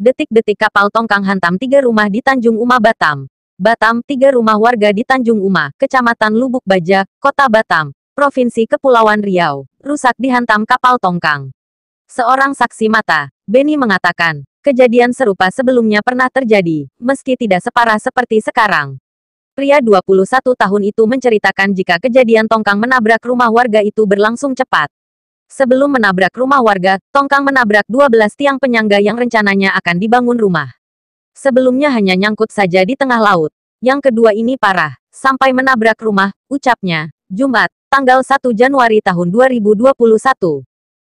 Detik-detik kapal tongkang hantam 3 rumah di Tanjung Uma, Batam. Batam, 3 rumah warga di Tanjung Uma, Kecamatan Lubuk Baja, Kota Batam, Provinsi Kepulauan Riau, rusak dihantam kapal tongkang. Seorang saksi mata, Benny, mengatakan, kejadian serupa sebelumnya pernah terjadi, meski tidak separah seperti sekarang. Pria 21 tahun itu menceritakan jika kejadian tongkang menabrak rumah warga itu berlangsung cepat. Sebelum menabrak rumah warga, tongkang menabrak 12 tiang penyangga yang rencananya akan dibangun rumah. Sebelumnya hanya nyangkut saja di tengah laut. Yang kedua ini parah, sampai menabrak rumah, ucapnya. Jumat, tanggal 1 Januari tahun 2021.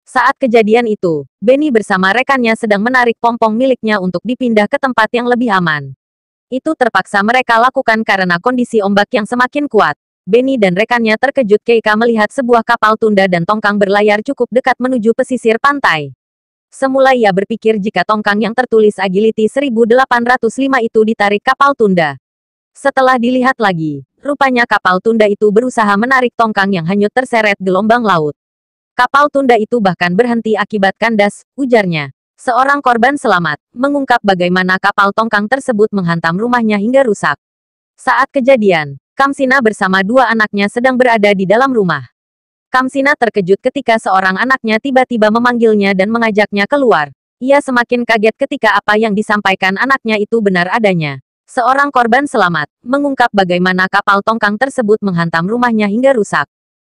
Saat kejadian itu, Benny bersama rekannya sedang menarik pompong miliknya untuk dipindah ke tempat yang lebih aman. Itu terpaksa mereka lakukan karena kondisi ombak yang semakin kuat. Benny dan rekannya terkejut ketika melihat sebuah kapal tunda dan tongkang berlayar cukup dekat menuju pesisir pantai. Semula ia berpikir jika tongkang yang tertulis Agility 1805 itu ditarik kapal tunda. Setelah dilihat lagi, rupanya kapal tunda itu berusaha menarik tongkang yang hanyut terseret gelombang laut. Kapal tunda itu bahkan berhenti akibat kandas, ujarnya. Seorang korban selamat mengungkap bagaimana kapal tongkang tersebut menghantam rumahnya hingga rusak. Saat kejadian, Kamsina bersama 2 anaknya sedang berada di dalam rumah. Kamsina terkejut ketika seorang anaknya tiba-tiba memanggilnya dan mengajaknya keluar. Ia semakin kaget ketika apa yang disampaikan anaknya itu benar adanya. Seorang korban selamat mengungkap bagaimana kapal tongkang tersebut menghantam rumahnya hingga rusak.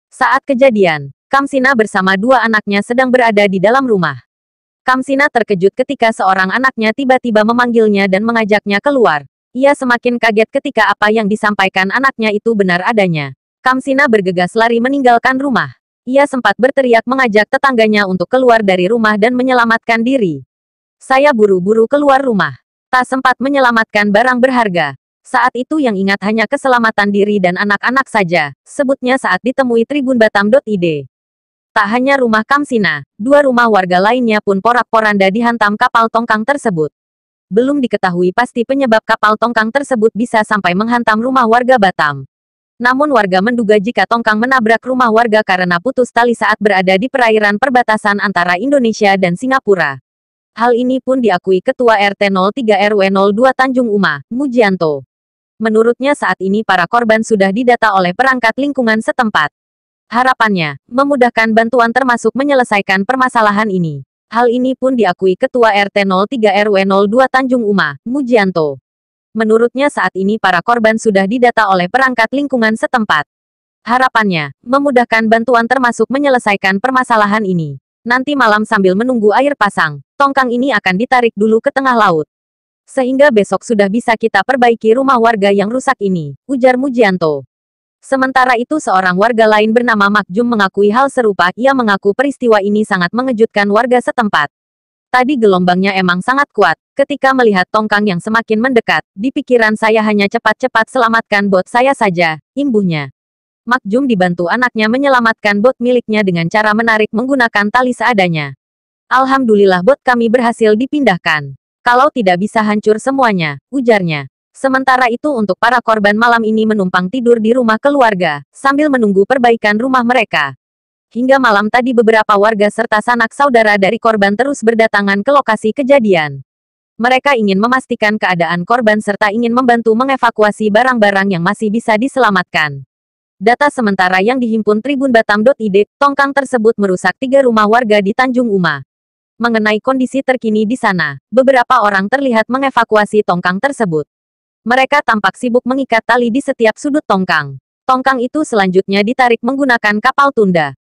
Saat kejadian, Kamsina bersama 2 anaknya sedang berada di dalam rumah. Kamsina terkejut ketika seorang anaknya tiba-tiba memanggilnya dan mengajaknya keluar. Ia semakin kaget ketika apa yang disampaikan anaknya itu benar adanya. Kamsina bergegas lari meninggalkan rumah. Ia sempat berteriak mengajak tetangganya untuk keluar dari rumah dan menyelamatkan diri. Saya buru-buru keluar rumah. Tak sempat menyelamatkan barang berharga. Saat itu yang ingat hanya keselamatan diri dan anak-anak saja, sebutnya saat ditemui tribunbatam.id. Tak hanya rumah Kamsina, 2 rumah warga lainnya pun porak-poranda dihantam kapal tongkang tersebut. Belum diketahui pasti penyebab kapal tongkang tersebut bisa sampai menghantam rumah warga Batam. Namun warga menduga jika tongkang menabrak rumah warga karena putus tali saat berada di perairan perbatasan antara Indonesia dan Singapura. Hal ini pun diakui Ketua RT 03 RW 02 Tanjung Uma, Mujianto. Menurutnya saat ini para korban sudah didata oleh perangkat lingkungan setempat. Harapannya, memudahkan bantuan termasuk menyelesaikan permasalahan ini. Hal ini pun diakui Ketua RT 03 RW 02 Tanjung Uma, Mujianto. Menurutnya saat ini para korban sudah didata oleh perangkat lingkungan setempat. Harapannya, memudahkan bantuan termasuk menyelesaikan permasalahan ini. Nanti malam sambil menunggu air pasang, tongkang ini akan ditarik dulu ke tengah laut. Sehingga besok sudah bisa kita perbaiki rumah warga yang rusak ini, ujar Mujianto. Sementara itu seorang warga lain bernama Makjum mengakui hal serupa. Ia mengaku peristiwa ini sangat mengejutkan warga setempat. Tadi gelombangnya emang sangat kuat. Ketika melihat tongkang yang semakin mendekat, di pikiran saya hanya cepat-cepat selamatkan bot saya saja, imbuhnya. Makjum dibantu anaknya menyelamatkan bot miliknya dengan cara menarik menggunakan tali seadanya. Alhamdulillah bot kami berhasil dipindahkan. Kalau tidak bisa hancur semuanya, ujarnya. Sementara itu untuk para korban malam ini menumpang tidur di rumah keluarga, sambil menunggu perbaikan rumah mereka. Hingga malam tadi beberapa warga serta sanak saudara dari korban terus berdatangan ke lokasi kejadian. Mereka ingin memastikan keadaan korban serta ingin membantu mengevakuasi barang-barang yang masih bisa diselamatkan. Data sementara yang dihimpun tribunbatam.id, tongkang tersebut merusak 3 rumah warga di Tanjung Uma. Mengenai kondisi terkini di sana, beberapa orang terlihat mengevakuasi tongkang tersebut. Mereka tampak sibuk mengikat tali di setiap sudut tongkang. Tongkang itu selanjutnya ditarik menggunakan kapal tunda.